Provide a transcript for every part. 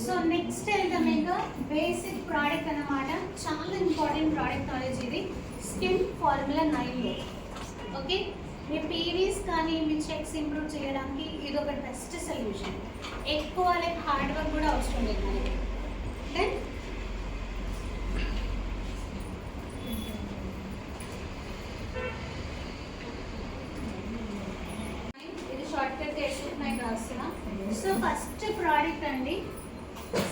So next వెళ్దాం ఇంకా basic product అన్నమాట. చాలా ఇంపార్టెంట్ ప్రోడక్ట్ నాలెడ్జ్ ఇది. స్కిన్ ఫార్ములా 9లో ఓకే. మీ పీవీస్ కానీ మీ చెక్స్ ఇంప్రూవ్ చేయడానికి ఇది ఒక బెస్ట్ సొల్యూషన్. ఎక్కువ లైక్ హార్డ్ వర్క్ కూడా అవసరం లేదు మనకి. దెన్ ఇది షార్ట్ కట్ చేసుకుంటున్నాయి రాస్తున్నా. సో ఫస్ట్ ప్రోడక్ట్ అండి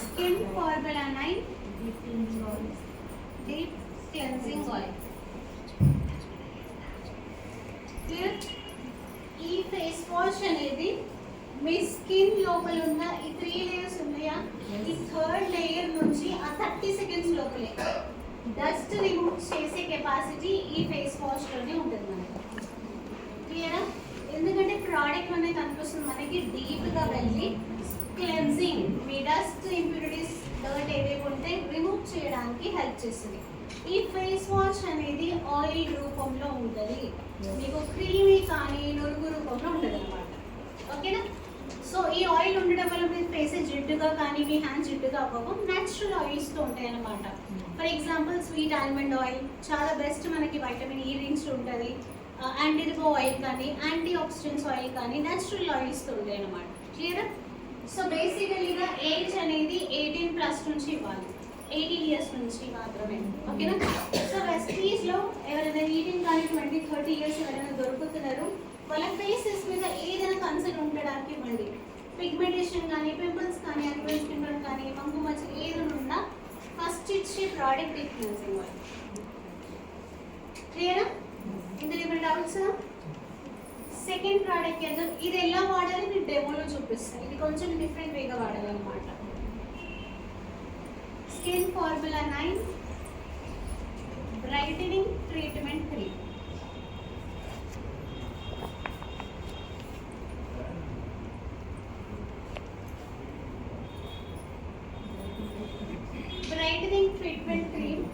skin formula 9 deep cleansing oil. ఈ ఫేస్ వాష్ అనేది మీ స్కిన్ లోపల ఉన్న ఈ 3 లేయర్స్ ఉన్నాయా, ఈ 3rd లేయర్ నుంచి ఆ 30 సెకండ్స్ లోపలే డస్ట్ రిమూవ్ చేసే కెపాసిటీ ఈ ఫేస్ వాష్ లోనే ఉంటుంది మనకి. క్లియరా? ఎందుకంటే ప్రోడక్ట్ అనేది కనిపిస్తుంది మనకి డీప్ గా వెళ్ళి క్లెన్జింగ్, మీ డస్ట్ ఇంప్యూరిటీస్ డర్ట్ ఏవేవి ఉంటే రిమూవ్ చేయడానికి హెల్ప్ చేస్తుంది. ఈ ఫేస్ వాష్ అనేది ఆయిల్ రూపంలో ఉంటుంది, మీకు క్రీమీ కానీ నురుగు రూపంలో ఉంటుంది అనమాట. ఓకేనా? సో ఈ ఆయిల్ ఉండడం వల్ల మీ ఫేస్ జిడ్డుగా కానీ మీ హ్యాండ్స్ జిడ్డుగా అవ్వవు, న్యాచురల్ ఆయిల్స్తో ఉంటాయి అనమాట. For example sweet almond oil చాలా బెస్ట్, మనకి వైటమిన్ ఈ రిచ్ ఉంటుంది. యాంటీరిబో ఆయిల్ కానీ యాంటీ ఆక్సిడెంట్స్ ఆయిల్ కానీ న్యాచురల్ ఆయిల్స్తో ఉంటాయి అనమాట. క్లియరా? సో బేసికలీగా ఏజ్ అనేది 18+ నుంచి ఇవ్వాలి, 18 ఇయర్స్ నుంచి మాత్రమే. ఓకేనా? సో వెస్టీజ్లో ఎవరైనా 18 కానీ 20, 30 ఇయర్స్ ఎవరైనా దొరుకుతున్నారు, వాళ్ళ ఫేసెస్ మీద ఏదైనా కన్సర్న్ ఉండడానికి ఇవ్వండి. పిగ్మెంటేషన్ కానీ పింపుల్స్ కానీ అక్వెన్స్ పింపుల్ కానీ మంగు మచ్చ ఏదైనా ఉన్నా ఫస్ట్ ఇచ్చే ప్రోడక్ట్ ఈ క్లెన్జింగ్ ఆయిల్. క్లియరా? ఇందులో ఏమైనా డౌట్స్? సెకండ్ ప్రోడక్ట్ ఏదో ఇది ఎలా వాడాలి నేను డెమోలో చూపిస్తాను. ఇది కొంచెం డిఫరెంట్ వేగా వాడాలన్నమాట. Skin formula 9 brightening treatment cream. Brightening treatment cream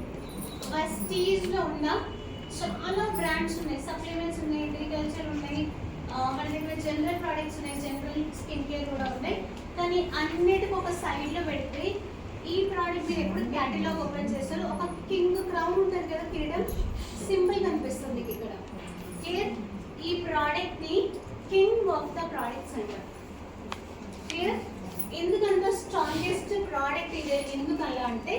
వెస్టీజ్లో ఉన్న చాలా బ్రాండ్స్ ఉన్నాయి, సప్లిమెంట్స్ ఉన్నాయి, అగ్రికల్చర్ ఉన్నాయి, మన దగ్గర జనరల్ ప్రోడక్ట్స్ ఉన్నాయి, జనరల్ స్కిన్ కేర్ కూడా ఉన్నాయి. కానీ అన్నిటికీ ఒక సైడ్లో పెడితే ఈ ప్రోడక్ట్ మీరు ఎప్పుడు క్యాటలాగ్ ఓపెన్ చేస్తారు, ఒక కింగ్ క్రౌన్ ఉంటుంది కదా, కిరీటం సింపుల్ కనిపిస్తుంది ఇక్కడ. క్లియర్? ఈ ప్రోడక్ట్ని కింగ్ ఆఫ్ ద ప్రోడక్ట్స్ అంటారు. క్లియర్? ఎందుకంటే స్ట్రాంగెస్ట్ ప్రోడక్ట్ ఇదే. ఎందుకలా అంటే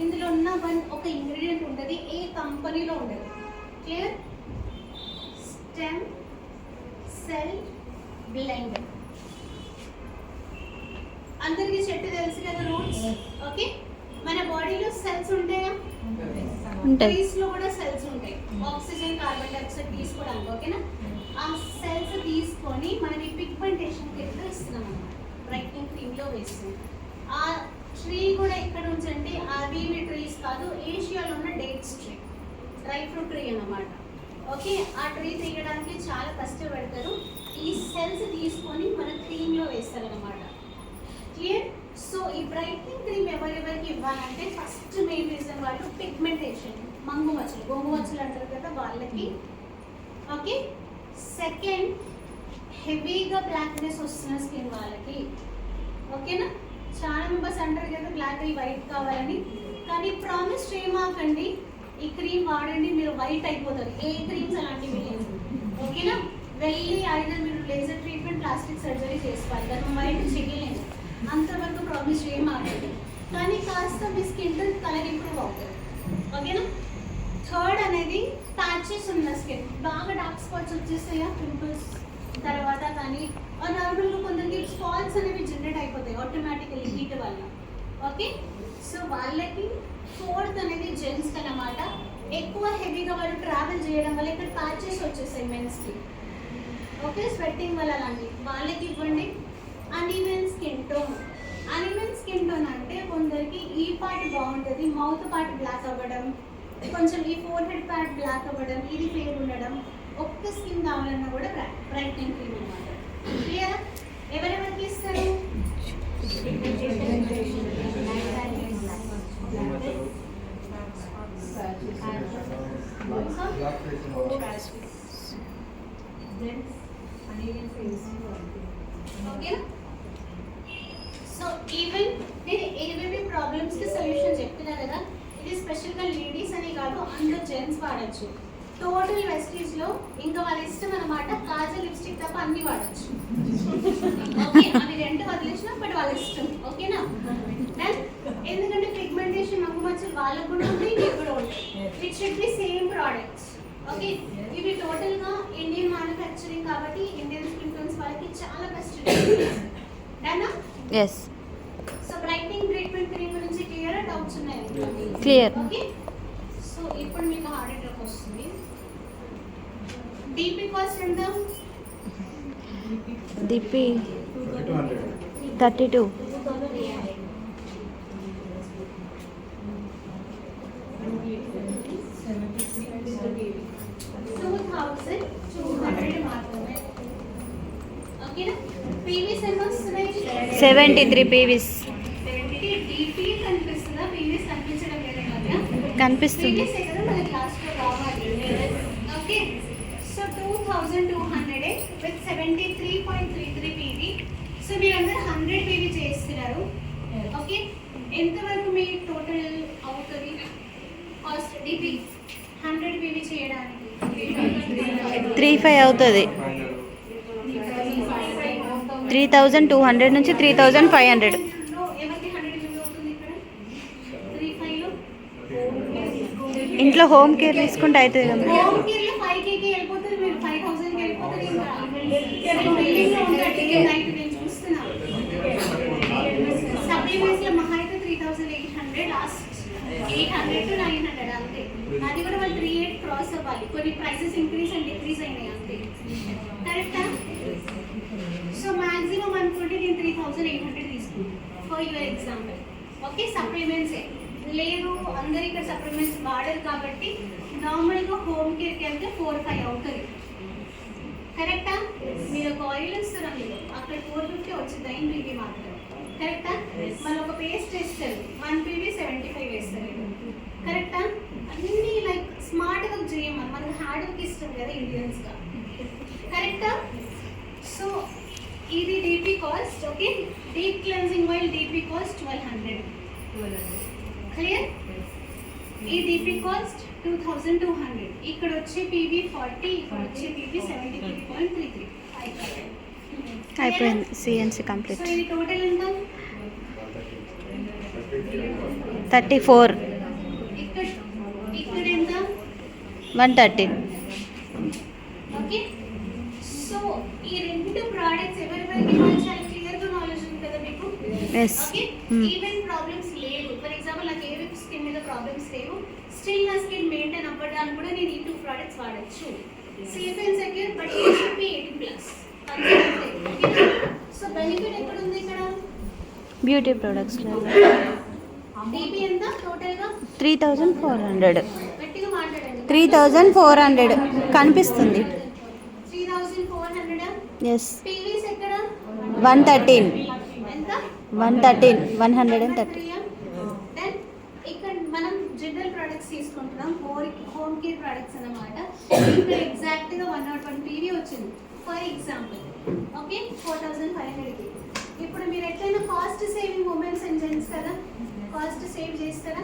ఇందులో ఉన్న ఒక ఇంగ్రీడియంట్ ఉంటుంది, ఏ కంపెనీలో ఉండదు. క్లియర్? Stem cell blend. అందరికీ చెట్టు తెలుసు కదా, రూట్స్. ఓకే, మన బాడీలో సెల్స్ ఉంటాయా? ట్రీస్ లో కూడా సెల్స్ ఉంటాయి, ఆక్సిజన్ కార్బన్ డైఆక్సైడ్ తీసుకోవడానికి. ఓకేనా? ఆ సెల్స్ తీసుకొని మనం ఈ పిగ్మెంటేషన్ కింద ఇస్తున్నాం అన్నమాట, బ్రైట్నింగ్ క్రీమ్ లో వేస్తుంది. ఆ ట్రీ కూడా ఎక్కడ నుంచి అంటే అవి ట్రీస్ కాదు, ఏషియాలో ఉన్న dates tree, dry fruit tree అన్నమాట. ఓకే, ఆ ట్రీ తీయడానికి చాలా కష్టపడతారు. ఈ సెల్స్ తీసుకొని మన క్రీమ్లో వేస్తారు అన్నమాట. క్లియర్? సో ఈ బ్రైట్నింగ్ క్రీమ్ ఎవరెవరికి ఇవ్వాలంటే ఫస్ట్ మెయిన్ రీజన్ వాళ్ళు పిగ్మెంటేషన్, మంగు మచ్చలు, గొంగు మచ్చలు అంటారు కదా వాళ్ళకి. ఓకే, సెకండ్ హెవీగా బ్లాక్నెస్ వస్తున్న స్కిన్ వాళ్ళకి. ఓకేనా? చాలా మెంబర్స్ అంటారు కదా బ్లాక్ అయ్యి వైట్ కావాలని, కానీ ప్రామిస్ చేయమాకండి ఈ క్రీమ్ వాడండి మీరు వైట్ అయిపోతారు. ఏ క్రీమ్స్ అలాంటివి లేదు. ఓకేనా? వెళ్ళి ఐదర్ మీరు లేజర్ ట్రీట్మెంట్, ప్లాస్టిక్ సర్జరీ చేసుకోవాలి, దాన్ని వైట్ చేయలేదు, అంతవరకు ప్రామిస్ చేయమాకండి. కానీ కాస్త మీ స్కిన్ కలర్ ఇంప్రూవ్ అవుతుంది. ఓకేనా? థర్డ్ అనేది ప్యాచెస్ ఉన్న స్కిన్, బాగా డార్క్ స్పాట్స్ వచ్చేస్తాయా, పింపుల్స్ తర్వాత కానీ నార్మల్గా కొందరికి స్పాట్స్ అనేవి జనరేట్ అయిపోతాయి ఆటోమేటికల్లీ హీట్ వల్ల. ఓకే, సో వాళ్ళకి ఫోర్త్ అనేది జెంట్స్కి అన్నమాట. ఎక్కువ హెవీగా వాళ్ళు ట్రావెల్ చేయడం వల్ల ఇక్కడ ప్యాచెస్ వచ్చేసాయి మెన్స్కి. ఓకే, స్వెట్టింగ్ వల్ల అలాంటి వాళ్ళకి ఇవ్వండి. Uneven skin tone. Uneven skin tone అంటే కొందరికి ఈ పార్ట్ బాగుంటుంది, మౌత్ పార్ట్ బ్లాక్ అవ్వడం, కొంచెం ఈ ఫోర్ హెడ్ పార్ట్ బ్లాక్ అవ్వడం, ఇది ఫేర్ ఉండడం, ఒక్క స్కిన్ కావాలన్నా కూడా బ్రైట్నింగ్ క్రీమ్ అనమాట. క్లియరా? ఎవరెవరికి ఇస్తారు? ఓకేనా? సో ఈవెన్ నేను కదా, ఇది స్పెషల్గా లేడీస్ అని కాదు, అందరూ జెంట్స్ వాడచ్చు. టోటల్ వెస్టీజ్ లో ఇంకా వాళ్ళ ఇష్టం అనమాట, కాజల్ లిప్స్టిక్ తప్ప అన్ని వాడచ్చు. ఓకే, అవి రెండు వదిలేసిన బట్ వాళ్ళ ఇష్టం. ఓకేనా? అండ్ ఎందుకంటే పిగ్మెంటేషన్ నవ్వు మచ్చలు వాళ్ళకు కూడా ఉంటాయి, మీకు కూడా ఉంటాయి. It should be same products. Okay, ఇవి టోటల్ గా ఇండియన్ మ్యానుఫ్యాక్చరింగ్ కాబట్టి ఇండియన్ స్కిన్ టోన్స్ వాళ్ళకి చాలా బెస్ట్. డన్నా? yes so brightening treatment cream గురించి క్లియర్ డౌట్స్ ఉన్నాయి? క్లియర్. ఓకే, సో ఇప్పుడు మీకు హార్డ్ డ్రాప్ వస్తుంది. డీపీ కాస్ట్ ఎంత? డిపి 32. 2200 మాత్రమే. ఓకేనా? పీవీస్ ఎంత వస్తున్నాయి? 73 పీవీస్ 70. డీపీ కనిపిస్తుందా? పీవీస్ కనిపించడం లేదు కదా? కనిపిస్తుంది. పీవీస్ ఎక్కడ మనకి లాస్ట్ లో రావాలి. Okay, so 2200 with 73.33 PV. So మీరందరూ 100 పీవీ చేస్తున్నారు. ఓకే, ఎంతవరకు మీ టోటల్ అవుతుంది కాస్ట్? డీపీ 100 పీవీ చేయడానికి 35 అవుతుంది. 3200 నుంచి 3500. ఎవరికి 100 పీవీ అవుతుంది ఇక్కడ? 35 లో ఇంట్లో హోమ్ కేర్ తీసుకుంటే అవుతుంది కదా. హోమ్ కేర్ లో 5Kకి వెళ్ళిపోతుంది, మీరు 5000 కి వెళ్ళిపోతుంది. ఇంకా బిల్డింగ్ లో ఉంటాయి నైట్ నేను చూస్తున్నా. సప్లిమెంట్స్ లో మహా అయితే 3800, లాస్ట్ 800 to 900 అంతే. అది కూడా వాళ్ళు 38 క్రాస్ అవ్వాలి. కొన్ని ప్రైసెస్ ఇంక్రీజ్ అండ్ డిక్రీజ్ అయినాయి అంతే. కరెక్టా? సో మాక్సిమం అనుకుంటే నేను 3800 తీసుకుంటాను ఫర్ యువర్ ఎగ్జాంపుల్. ఓకే, సప్లిమెంట్సే లేదు, అందరు ఇక్కడ సప్లిమెంట్స్ వాడరు కాబట్టి నార్మల్గా హోమ్ కేర్కి వెళ్తే 4-5 అవుతుంది. కరెక్టా? మీరు ఒక ఆయిల్ ఇస్తారు, అందులో అక్కడ 450 వచ్చింది 9 పీవీ మాత్రం. కరెక్టా? మళ్ళీ ఒక పేస్ట్ వేస్తారు, 1 పీవీ 75 వేస్తారు. కరెక్టా? అన్నీ లైక్ స్మార్ట్ వర్క్ చేయమని, మనకు హార్డ్ వర్క్ ఇష్టం కదా ఇండియన్స్గా. కరెక్టా? సో ఇది DP cost. Okay, deep cleansing oil DP cost 1200. Clear? ఈ డీపీ కాస్ట్ 2200. ఇక్కడ వచ్చే పీవీ 40, ఇక్కడ వచ్చే పీవీ 73.33. అయిపోయింది. CNC so complete. ఇది టోటల్ ఎంత? 34. ఇక్కడ ఇక్కడ ఎంత? 113. ఓకే, సో ఈ రెండు ప్రోడక్ట్స్ ఎవరెవరికి ఇవ్వాలి చాలా క్లియర్గా నాలెడ్జ్ ఉంది కదా మీకు. ఎస్. ఓకే, ఈవెన్ ప్రాబ్లమ్స్ లేవు. ఫర్ ఎగ్జాంపుల్ నాకు ఏ స్కిన్ మీద ప్రాబ్లమ్స్ లేవు, స్టిల్ నా స్కిన్ మెయింటైన్ అవ్వడానికి కూడా నేను ఈ 2 ప్రోడక్ట్స్ వాడచ్చు. Safe and secure, but A should be 18+. So benefit ఎక్కడ ఉంది ఇక్కడ? బ్యూటీ ప్రొడక్ట్స్ డీపీ ఎంత టోటల్గా? 3400. గట్టిగా మాట్లాడండి. 3400 కనిపిస్తుంది. 3400. ఎస్. పీవీస్ ఎక్కడ? 113. ఎంత? 113. 130. దెన్ ఇక్కడ మనం జనరల్ ప్రొడక్ట్స్ తీసుకుంటున్నాం, హోమ్ కేర్ ప్రొడక్ట్స్ అన్నమాట. ఇక్కడ ఎగ్జాక్ట్గా 101 పీవీ వచ్చింది ఫర్ ఎగ్జాంపుల్. ఓకే, 4500కి. ఇప్పుడు మీరు ఎట్లయినా cost saving women's and gents కదా, కాస్ట్ సేవ్ చేస్తారా?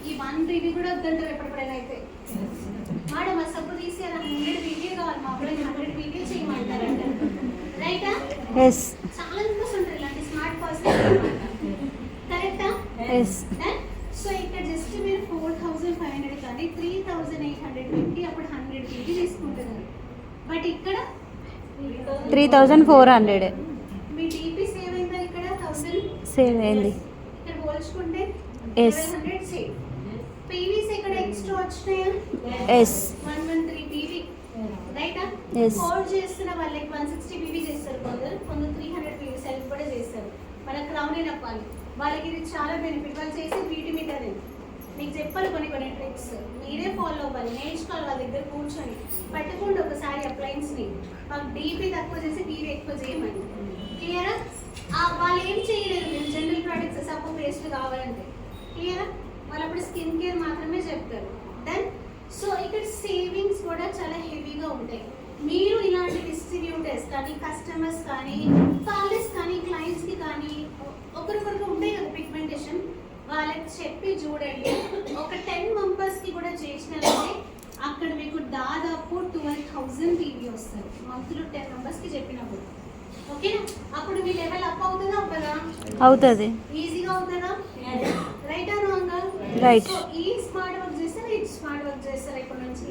ఈ 1 పీవీ కూడా వద్దంటారు ఎప్పుడైనా. అయితే మేడం ఆ సబ్బు తీసి అలా 100 పీవీ కావాలి, మా అబ్బాయి 100 పీవీ చేయమంటారంట. రైటా? ఎస్. చాలా మెంబర్స్ ఉంటారు ఇలాంటి స్మార్ట్ పర్సన్ అన్నమాట. కరెక్టా? ఎస్. సో ఇక్కడ జస్ట్ మీరు 4500 కానీ 3800 పెట్టి అప్పుడు 100 పీవీ తీసుకుంటున్నారు. బట్ ఇక్కడ 3400 మీ డీపీ సేవ్ అయిందా? ఇక్కడ 1000 సేవ్ అయింది. ఇక్కడ పోల్చుకుంటే Yes. 1200 సేవ్. పీవీస్ ఇక్కడ ఎక్స్ట్రా వచ్చినాయా? ఎస్. 113 పీవీ. రైటా? Yes. కోడ్ చేస్తున్న వాళ్ళకి 160 పీవీ చేస్తారు, కొందరు 300 పీవీ సెల్ఫ్ కూడా చేస్తారు. వాళ్ళ క్రౌన్ అయిన వాళ్ళకి ఇది చాలా బెనిఫిట్. వాళ్ళు చేసే బ్యూటీ మీటరే మీకు చెప్పాలి, కొన్ని ట్రిక్స్ మీరే ఫాలో అవ్వాలి, నేర్చుకోవాలి. వాళ్ళ దగ్గర కూర్చొని పట్టుకోండి ఒకసారి అప్లయన్స్ని. మాకు డీపీ తక్కువ చేసి పీవీ ఎక్కువ చేయమని. క్లియరా? వాళ్ళు ఏం చేయలేదు, మీరు జనరల్ ప్రోడక్ట్స్ సబ్బు పేస్ట్ కావాలంటే. క్లియరా? వాళ్ళు అప్పుడు స్కిన్ కేర్ మాత్రమే చెప్తారు. దెన్ సో ఇక్కడ సేవింగ్స్ కూడా చాలా హెవీగా ఉంటాయి. మీరు ఇలాంటి డిస్ట్రిబ్యూటర్స్ కానీ, కస్టమర్స్ కానీ, కాలేజ్ కానీ, క్లయింట్స్కి కానీ ఒకరికొకరికి ఉంటాయి కదా పిగ్మెంటేషన్, వాళ్ళకి చెప్పి చూడండి. ఒక 10 మెంబర్స్కి కూడా చేసినారంటే అక్కడ మీకు దాదాపు 12,000 టీవీ వస్తారు మంత్లో 10 మెంబర్స్కి చెప్పినప్పుడు. ఓకేనా? అప్పుడు మీ లెవెల్ అప్ అవుతుందా అవ్వదా? అవుతుంది. ఈజీగా అవుతుందా? Right are wrong? Right. So ఈ స్మార్ట్ వర్క్ చేస్తారా, ఈ స్మార్ట్ వర్క్ చేస్తారా? ఇప్పటి నుంచి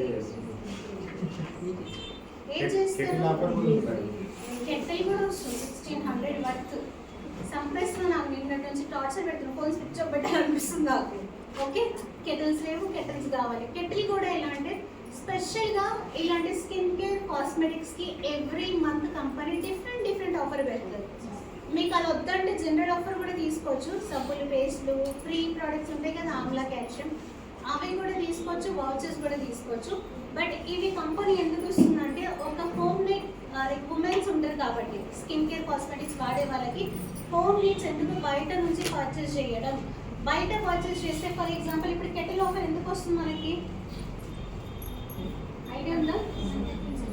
ఏం చేస్తారు? కెట్టెల్ కూడా వస్తుంది 1600 వర్త్. సంప్రెస్లో నాకు నిన్నటి నుంచి టార్చర్ పెడుతున్నాను, ఫోన్ స్విచ్ ఆఫ్ పెట్టాలనిపిస్తుంది నాకు. ఓకే, కెటిల్స్ లేవు, కెటిల్స్ కావాలి. కెటిల్ కూడా ఎలా అంటే స్పెషల్గా ఇలాంటి స్కిన్ కేర్ కాస్మెటిక్స్కి every month company different offer పెడుతుంది. మీకు అది వద్దంటే జనరల్ ఆఫర్ కూడా తీసుకోవచ్చు. సబ్బులు, పేస్ట్లు, ఫ్రీ ప్రోడక్ట్స్ ఉంటాయి కదా, ఆమ్లా క్యాల్షియం, అవి కూడా తీసుకోవచ్చు, వౌచర్స్ కూడా తీసుకోవచ్చు. బట్ ఇవి కంపెనీ ఎందుకు ఇస్తుందంటే ఒక హోమ్ మేడ్ ఉమెన్స్ ఉంటారు కాబట్టి స్కిన్ కేర్ కాస్మెటిక్స్ వాడే వాళ్ళకి హోమ్ నీడ్స్ ఎందుకు బయట నుంచి పర్చేస్ చేయడం. బయట పర్చేస్ చేస్తే ఫర్ ఎగ్జాంపుల్ ఇప్పుడు కెటిల్ ఆఫర్ ఎందుకు వస్తుంది మనకి ఐడియా ఉందా?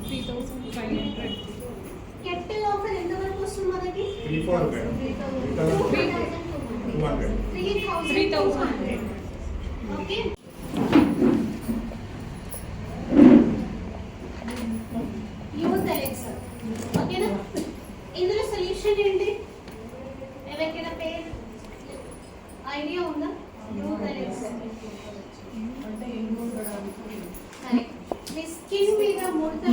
3,500. కెటిల్ ఆఫర్ ఎంత వరకు వస్తుంది మనకి? 3,200. Okay, youth elixir. ఓకేనా? ఇందులో సొల్యూషన్ ఏంటి? ఎవరికైనా పేరు ఐడియా ఉందా? యూత్ ఎలెక్సర్ మీ స్కిన్ మీద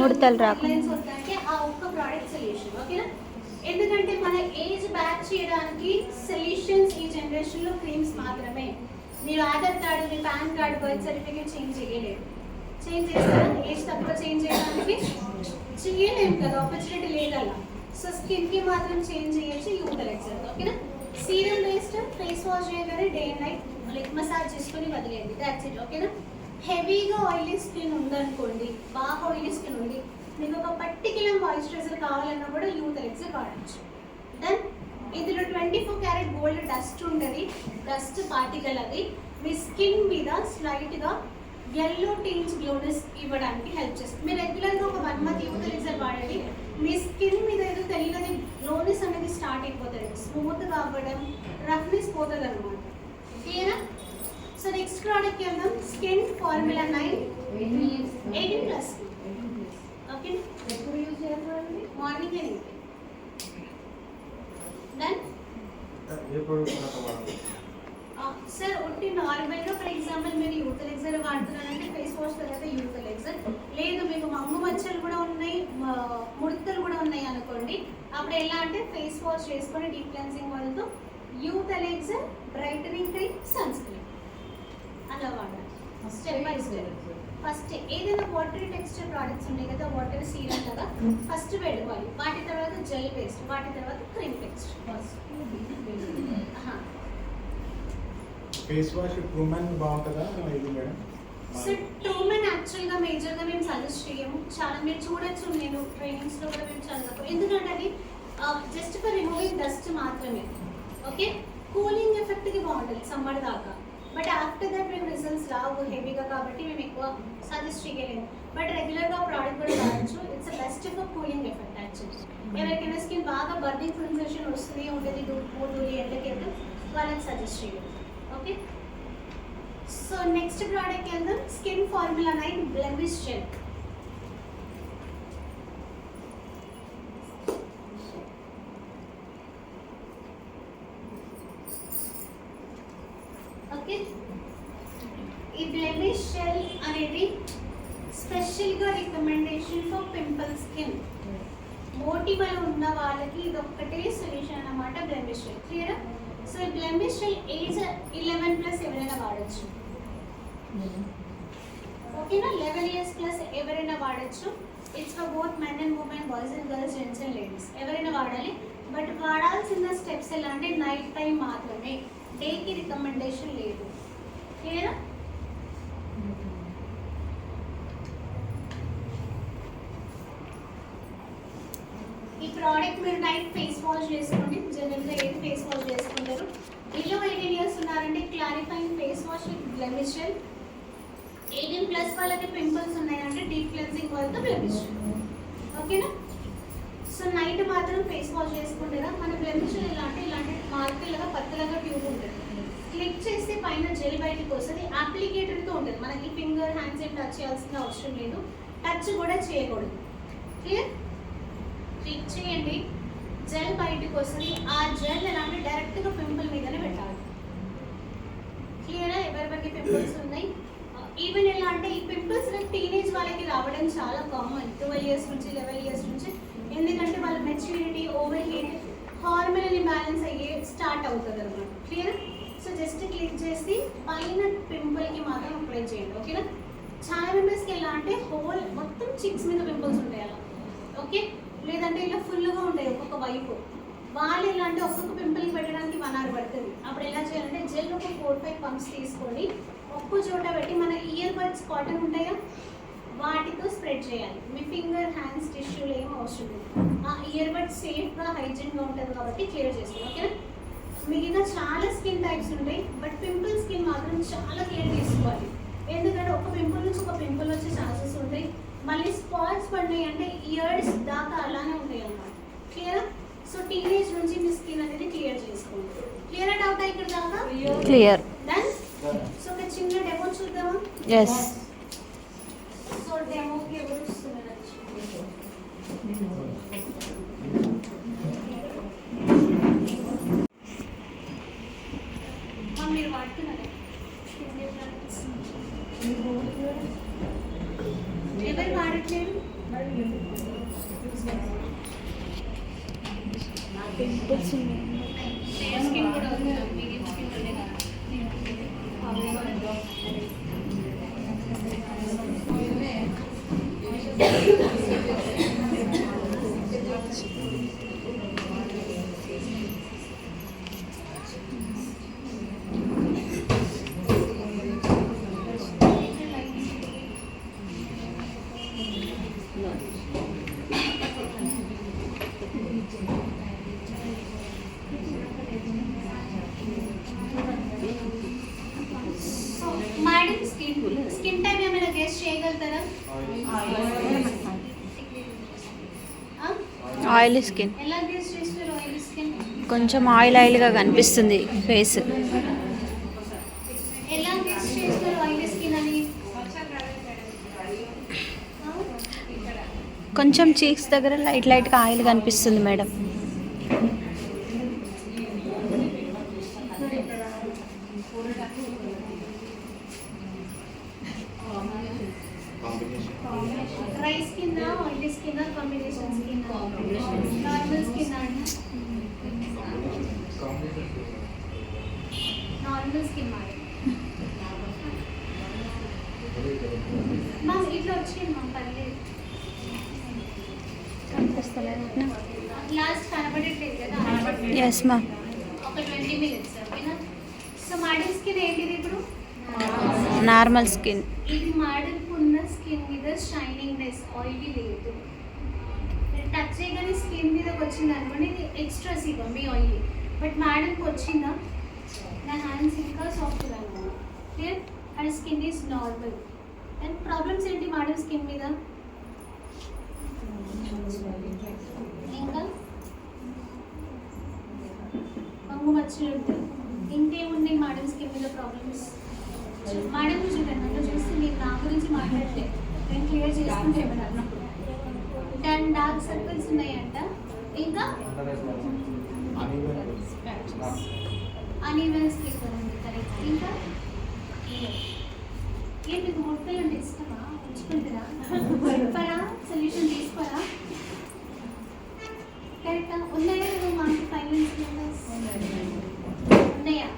ముడతలు రాకుండా వస్తాయంటే ఆ ఒక్క ప్రోడక్ట్ సొల్యూషన్. ఓకేనా? ఎందుకంటే మన ఏజ్ బ్యాక్ చేయడానికి సొల్యూషన్స్ ఈ జనరేషన్లో క్రీమ్స్ మాత్రమే. మీరు ఆధార్ కార్డు, మీ PAN card, birth certificate change చేయలేరు. చేంజ్ చేస్తారా? ఏజ్ తక్కువ చేంజ్ చేయడానికి చేయలేము కదా, ఆపర్చునిటీ లేదు అలా. సో స్కిన్కి మాత్రం చేంజ్ చేయొచ్చు యూత్ ఎలెక్సర్. ఓకేనా? సీరం బేస్డ్ ఫేస్ వాష్ చేయగానే day and night like massage చేసుకొని వదిలేయండి, దాట్స్ ఇట్. ఓకేనా? హెవీగా ఆయిలీ స్కిన్ ఉందనుకోండి, బాగా ఆయిలీ స్కిన్ ఉంది, మీకు ఒక పర్టిక్యులర్ మాయిశ్చరైజర్ కావాలన్నా కూడా యూత్ ఎలెక్సర్ వాడచ్చు. దెన్ ఇందులో 24 క్యారెట్ గోల్డ్ డస్ట్ ఉంటుంది, డస్ట్ పార్టికల్. అది మీ స్కిన్ మీద స్లైట్గా ఎల్లో టింజ్ గ్లోనెస్ ఇవ్వడానికి హెల్ప్ చేస్తుంది. మీరు రెగ్యులర్గా ఒక 1 మంత్ యూత్ ఎలెక్సర్ వాడండి, మీ స్కిన్ మీద ఏదో తెలియని గ్లోనెస్ అనేది స్టార్ట్ అయిపోతుంది, స్మూత్గా అవ్వడం, రఫ్నెస్ పోతుంది అనమాట. క్లియరా? సో నెక్స్ట్ ప్రోడక్ట్కి వెళ్దాం. Skin formula 9 18+. ఓకే, ఎప్పుడు యూజ్ చేయాలి? Morning and evening. Then sir ఒట్టి నార్మల్గా ఫర్ ఎగ్జాంపుల్ మీరు యూత్ ఎలెక్సర్ వాడుతున్నారంటే ఫేస్ వాష్ తర్వాత యూత్ ఎలెక్సర్, లేదు మీకు మమ్ము మచ్చలు కూడా ఉన్నాయి, ముడతలు కూడా ఉన్నాయి అనుకోండి, అప్పుడు ఎలా అంటే ఫేస్ వాష్ చేసుకొని డీప్ క్లెన్సింగ్ ఆయిల్తో youth elixir, brightening cream, sunscreen అలా వాడాలి స్టెప్ బై స్టెప్. ఫస్ట్ ఏదైనా వాటరీ టెక్స్చర్ ప్రోడక్ట్స్ ఉంటాయి కదా, వాటర్ సీరం కదా, ఫస్ట్ పెట్టుకోవాలి. వాటి తర్వాత జెల్ పేస్ట్, వాటి తర్వాత క్రీమ్ పేస్ట్. ఫేస్ వాష్ ట్రూమన్ బాగుంటుందా ఇది మేడం? సో ట్రూమన్ యాక్చువల్గా మేజర్గా మేము సజెస్ట్ చేయము. చాలా మీరు చూడొచ్చు, నేను ట్రైనింగ్స్లో కూడా మేము చదువుతాము, ఎందుకంటే అది జస్ట్ ఫర్ రిమూవింగ్ డస్ట్ మాత్రమే. ఓకే, కూలింగ్ ఎఫెక్ట్కి బాగుంటుంది సమ్మర్ దాకా, బట్ ఆఫ్టర్ దట్ మేము రిజల్ట్స్ రావు హెవీగా, కాబట్టి మేము ఎక్కువ సజెస్ట్ చేయలేము. బట్ రెగ్యులర్గా ప్రోడక్ట్ కూడా వాడచ్చు. It's best for cooling effect actually. ఎవరికైనా స్కిన్ బాగా బర్నింగ్ సెన్సేషన్ వస్తుంది ఉంటుంది, దూరి ఎండకెళ్ళి వాళ్ళకి సజెస్ట్ చేయలేదు. ఓకే, సో నెక్స్ట్ ప్రోడక్ట్ వెళ్దాం. Skin formula 9 blemish gel. Okay, ఈ బ్లెమిష్ జెల్ అనేది స్పెషల్గా రికమెండేషన్ ఫర్ పింపుల్ స్కిన్. మోటిమలు ఉన్న వాళ్ళకి ఇది ఒక్కటే సొల్యూషన్ అన్నమాట, బ్లెమిష్ జెల్. క్లియరా? సో ఈ బ్లెమిష్ జెల్ ఏజ్ 11+ ఎవరైనా వాడచ్చు. ఓకేనా? 11 years ప్లస్ ఎవరైనా వాడచ్చు. It's for both men and women, boys and girls, gents and ladies, ఎవరైనా వాడాలి. బట్ వాడాల్సిన స్టెప్స్ ఎలా అంటే నైట్ టైం మాత్రమే, డేకి రికమెండేషన్ లేదు. క్లియరా? ఈ ప్రోడక్ట్ మీరు నైట్ ఫేస్ వాష్ చేసుకోండి. జనరల్గా ఏది ఫేస్ వాష్ చేసుకుంటారు? బిలో 18 years ఉన్నారంటే clarifying face wash with blemish gel. 18+ వాళ్ళకి పింపుల్స్ ఉన్నాయంటే డీప్ క్లెన్సింగ్ వాళ్ళతో బ్లెమిష్ జెల్. ఓకేనా? సో నైట్ మాత్రం ఫేస్ వాష్ చేసుకుంటారా? మన బ్లెమిష్ జెల్ ఎలా అంటే ఇలాంటి మార్కులుగా పత్తలాగా ట్యూబ్ ఉంటుంది, క్లిక్ చేస్తే పైన పైన జెల్ బయటకు వస్తుంది. అప్లికేటర్తో ఉంటుంది, మనకి ఫింగర్ హ్యాండ్స్ ఏం టచ్ చేయాల్సిన అవసరం లేదు, టచ్ కూడా చేయకూడదు. క్లియర్? క్లిక్ చేయండి, జెల్ బయటకు వస్తుంది. ఆ జెల్ ఎలా అంటే డైరెక్ట్గా పింపుల్ మీదనే పెట్టాలి. క్లియరా? ఎవరెవరికి పింపుల్స్ ఉన్నాయి? ఈవెన్ ఎలా అంటే ఈ పింపుల్స్ టీనేజ్ వాళ్ళకి రావడం చాలా కామన్, 12 ఇయర్స్ నుంచి 11 ఇయర్స్ నుంచి. ఎందుకంటే వాళ్ళ maturity, over heat, hormonal imbalance అయ్యే స్టార్ట్ అవుతుంది అనమాట. క్లియర్? సో జస్ట్ క్లిక్ చేసి పైన పింపుల్కి మాత్రం అప్లై చేయండి. ఓకేనా? చాలా మెంబర్స్కి ఎలా అంటే హోల్ మొత్తం చిక్స్ మీద పింపుల్స్ ఉంటాయి అలా. ఓకే? లేదంటే ఇలా ఫుల్గా ఉంటాయి ఒక్కొక్క వైపు. వాళ్ళు ఎలా అంటే ఒక్కొక్క పింపుల్కి పెట్టడానికి 1 hour పడుతుంది. అప్పుడు ఎలా చేయాలంటే జెల్ ఒక 4-5 పంప్స్ తీసుకొని ఒక్క చోట పెట్టి మన ఇయర్ బడ్స్ కాటన్ ఉంటాయా వాటితో స్ప్రెడ్ చేయాలి. మీ ఫింగర్ హ్యాండ్స్ టిష్యూలు ఏం అవసరం లేదు. ఆ ఇయర్ బడ్స్ సేఫ్గా హైజీన్గా ఉంటుంది కాబట్టి క్లియర్ చేస్తాం. ఓకేనా? మిగతా చాలా స్కిన్ టైప్స్ ఉంటాయి, బట్ పింపుల్ స్కిన్ మాత్రం చాలా కేర్ తీసుకోవాలి. ఎందుకంటే ఒక పింపుల్ నుంచి ఒక పింపుల్ వచ్చే ఛాన్సెస్ ఉంటాయి. మళ్ళీ స్పాట్స్ పడినాయి అంటే ఇయర్స్ దాకా అలానే ఉంటాయి అన్నమాట. క్లియర్? సో టీనేజ్ నుంచి మీ స్కిన్ అనేది క్లియర్ చేసుకోండి. క్లియర్ డౌట్ ఇక్కడ దాకా? క్లియర్. డన్. సో ఒక చిన్న డెమో చూద్దామా? ఎస్. సో డెమోకి ఎవరు వస్తున్నారు? మీరు వాడుతున్నారా ఎవరు వాడట్లేదు? ఫేర్ స్కిన్ కూడా ఉంది, మీడియం స్కిన్ ఉండే కదా. మేడం స్కిన్ టైప్ ఏమైనా గెస్ చేయగలుగుతారా? Oily skin. ఎలా గెస్ చేస్తారు ఆయిల్ స్కిన్? కొంచెం ఆయిల్గా కనిపిస్తుంది ఫేస్. ఎలా గెస్ చేస్తారు ఆయిల్ స్కిన్ అని? కొంచెం చీక్స్ దగ్గర లైట్గా ఆయిల్ కనిపిస్తుంది madam. Dry skin, oil skin, combination skin, normal skin అండి. నార్మల్ స్కిన్ మ్యామ్ ఇట్లా వచ్చింది మ్యామ్, పర్లేదు. లాస్ట్ కనబడట్లేదు కదా? Yes ma'am. ఒక 20 minutes. ఓకేనా? సో మోడల్ స్కిన్ ఏంటిది ఇప్పుడు? Normal skin. ఇది మోడల్కి ఉన్న స్కిన్ మీద షైనింగ్నెస్, ఆయిలీ లేదు. టచ్ చేయగానే స్కిన్ మీదకి వచ్చింది అనుకోండి, ఇది ఎక్స్ట్రా సీబమ్ మీ ఆయిలీ. బట్ మోడల్కి వచ్చిందా, నా హ్యాండ్స్ ఇంకా సాఫ్ట్గా అన్నమాట. Clear? And skin is normal. And problems ఏంటి మోడల్ స్కిన్ మీద? ఇంకా మంగు మచ్చలు ఉంటాయి. ఇంకేమున్నాయి మోడల్ స్కిన్ మీద ప్రాబ్లమ్స్? మేడం చూడండి, నన్ను చూస్తే మీరు నా గురించి మాట్లాడితే నేను క్లియర్ చేసుకుంటే ఏమన్నా. అండ్ డార్క్ సర్కిల్స్ ఉన్నాయంట. ఇంకా అనీవెన్ స్కిన్ ఉంది. కరెక్ట్. ఇంకా ఏం మీకు మొక్కలు అంటే ఇష్టమా? ఉంచుకుంటారా? చెప్పరా? సొల్యూషన్ తీసుకోరా? కరెక్టా? ఉన్నాయా లేదా మాకు ఫైనాన్స్ ఉన్నాయా?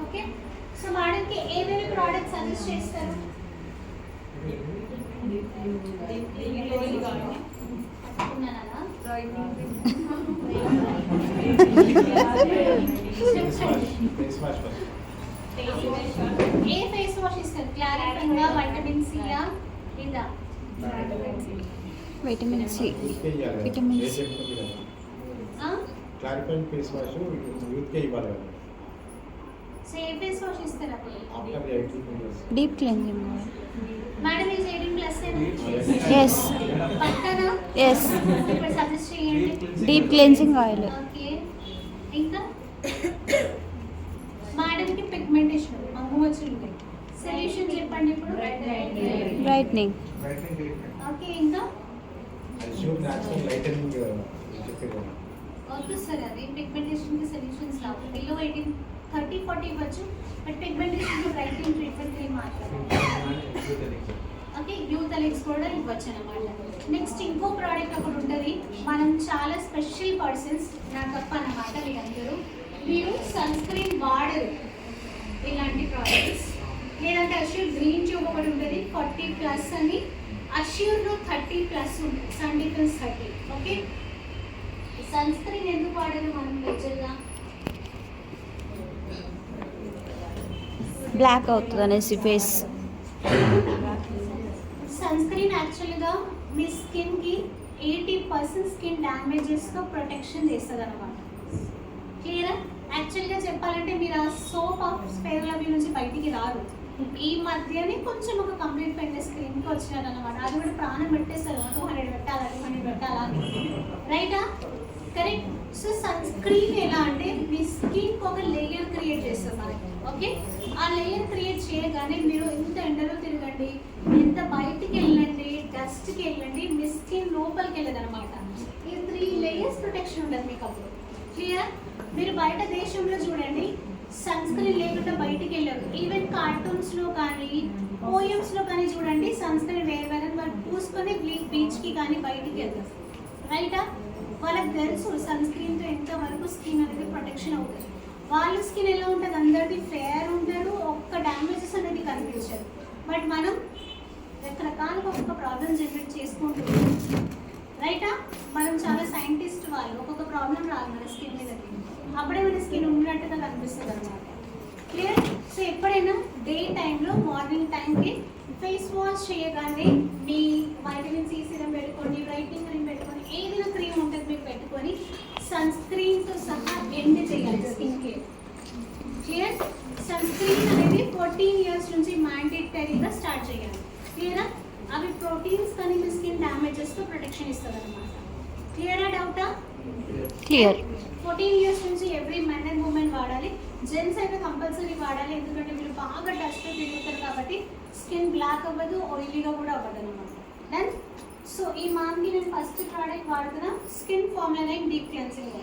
ఓకే. సో మేడంకి ఏదైనా ప్రోడక్ట్ సజెస్ట్ చేస్తారు? ఏ ఫేస్ వాష్ ఇస్తారు? క్లారిఫైంగా, వైటమిన్ సియా? ఇందా vitamin C. Vitamin C. Clarifying face wash యూత్కే ఇవ్వాలి కదా. సో ఏ ఫేస్ వాష్ ఇస్తారు అప్పుడు? After 18 years. Deep cleansing. Madam is 18+ yes. పక్కన ఎస్ ఇప్పుడు సజెస్ట్ చేయండి. Deep cleansing oil. ఓకే, ఇంకా మేడంకి పిగ్మెంటేషన్ మంగు వచ్చి ఉంటాయి. సొల్యూషన్ చెప్పండి ఇప్పుడు. బ్రైట్నింగ్. ఓకే, ఇంకా అష్యూర్ న్యాచురల్ లైటనింగ్ చెప్పేది. ఓకే సార్, అది పిగ్మెంటేషన్కి సొల్యూషన్స్ రావు. బిలో 18 30 40 ఇవ్వచ్చు, బట్ పిగ్మెంటేషన్కి బ్రైట్నింగ్ ట్రీట్మెంట్ క్రీమ్ మాట్లాడాలి. ఓకే, యూత్ ఎలిక్స్ కూడా ఇవ్వచ్చు అనమాట. నెక్స్ట్ ఇంకో ప్రోడక్ట్ ఒకటి ఉంటుంది. మనం చాలా స్పెషల్ పర్సన్స్ నా తప్ప అన్నమాట. మీరందరూ మీరు సన్ స్క్రీన్ వాడరు ఇలాంటి ప్రోడక్ట్స్. లేదంటే అష్యూర్ గ్రీన్ ట్యూబ్ ఒకటి ఉంటుంది 40+ అని. అష్యూర్లో 30+ ఉంటుంది, sun difference 30. Okay, sunscreen ఎందుకు వాడరు మనం మేజర్గా? బ్లాక్ అవుతుంది అనేసి ఫేస్. సన్ స్క్రీన్ యాక్చువల్గా మీ స్కిన్కి 80% స్కిన్ డ్యామేజెస్తో ప్రొటెక్షన్ చేస్తుంది అనమాట. క్లియరా? యాక్చువల్గా చెప్పాలంటే మీరు ఆ సోప్ ఆఫ్ స్పేర్లవి నుంచి బయటికి రారు. ఈ మధ్యనే కొంచెం ఒక కంప్లీట్ ఫిట్నెస్ క్రీమ్కి వచ్చినారనమాట. అది కూడా ప్రాణం పెట్టేస్తారు, 200 పెట్టాలా 200 పెట్టాలా, రైటా? కరెక్ట్. సో సన్ స్క్రీన్ ఎలా అంటే మీ స్కిన్కి ఒక లేయర్ క్రియేట్ చేస్తుంది మనకి. ఓకే, ఆ లేయర్ క్రియేట్ చేయగానే మీరు ఎంత ఎండలో తిరగండి, ఎంత బయటికి వెళ్ళండి, డస్ట్కి వెళ్ళండి, మీ స్కిన్ లోపలికి వెళ్ళదు అనమాట. ఈ 3 లేయర్స్ ప్రొటెక్షన్ ఉంటుంది మీకు అప్పుడు. క్లియర్? మీరు బయట దేశంలో చూడండి, సన్ స్క్రీన్ లేకుండా బయటికి వెళ్ళరు. ఈవెన్ కార్టూన్స్లో కానీ పోయమ్స్లో కానీ చూడండి, సన్ స్క్రీన్ వేరే వాళ్ళు పూసుకొని బీచ్కి కానీ బయటికి వెళ్తారు. రైటా? వాళ్ళకి తెలుసు సన్ స్క్రీన్తో ఎంతవరకు స్కిన్ అనేది ప్రొటెక్షన్ అవుతుంది. వాళ్ళ స్కిన్ ఎలా ఉంటుంది, అందరికీ ఫేర్ ఉంటారు, ఒక్క డ్యామేజెస్ అనేది కనిపించదు. బట్ మనం రకరకాలుగా ఒక్కొక్క ప్రాబ్లం జనరేట్ చేసుకుంటున్నాం. రైటా? మనం చాలా సైంటిస్ట్ వాళ్ళు, ఒక్కొక్క ప్రాబ్లం రాదు మన స్కిన్ మీద, అప్పుడే మన స్కిన్ ఉన్నట్టుగా కనిపిస్తుంది అనమాట. క్లియర్? సో ఎప్పుడైనా డే టైంలో మార్నింగ్ టైంకి ఫేస్ వాష్ చేయగానే మీ వైటమిన్ సి సిరం పెట్టుకొని, బ్రైట్నింగ్ క్రీమ్ పెట్టుకొని, ఏదైనా క్రీమ్ ఉంటుంది మీకు పెట్టుకొని సన్ స్క్రీన్తో సహా ఎండ్ చేయాలి స్కిన్కి. క్లియర్? సన్ స్క్రీన్ అనేది 14 years నుంచి మ్యాండేటరీగా స్టార్ట్ చేయాలి. క్లియరా? అవి ప్రోటీన్స్ కానీ మీ స్కిన్ డ్యామేజెస్తో ప్రొటెక్షన్ ఇస్తుంది అనమాట. క్లియరా? డౌటా? క్లియర్. 14 years నుంచి ఎవ్రీ మెన్ అండ్ ఉమెన్ వాడాలి. జెంట్స్ అయితే కంపల్సరీ వాడాలి, ఎందుకంటే మీరు బాగా డస్ట్ తిరుగుతారు కాబట్టి స్కిన్ బ్లాక్ అవ్వదు, ఆయిలీగా కూడా అవ్వదు అనమాట. దెన్ సో ఈ మాన్కి నేను ఫస్ట్ ప్రోడక్ట్ వాడుతున్నా, స్కిన్ ఫార్ములా 9 డీప్ క్లెన్సింగ్.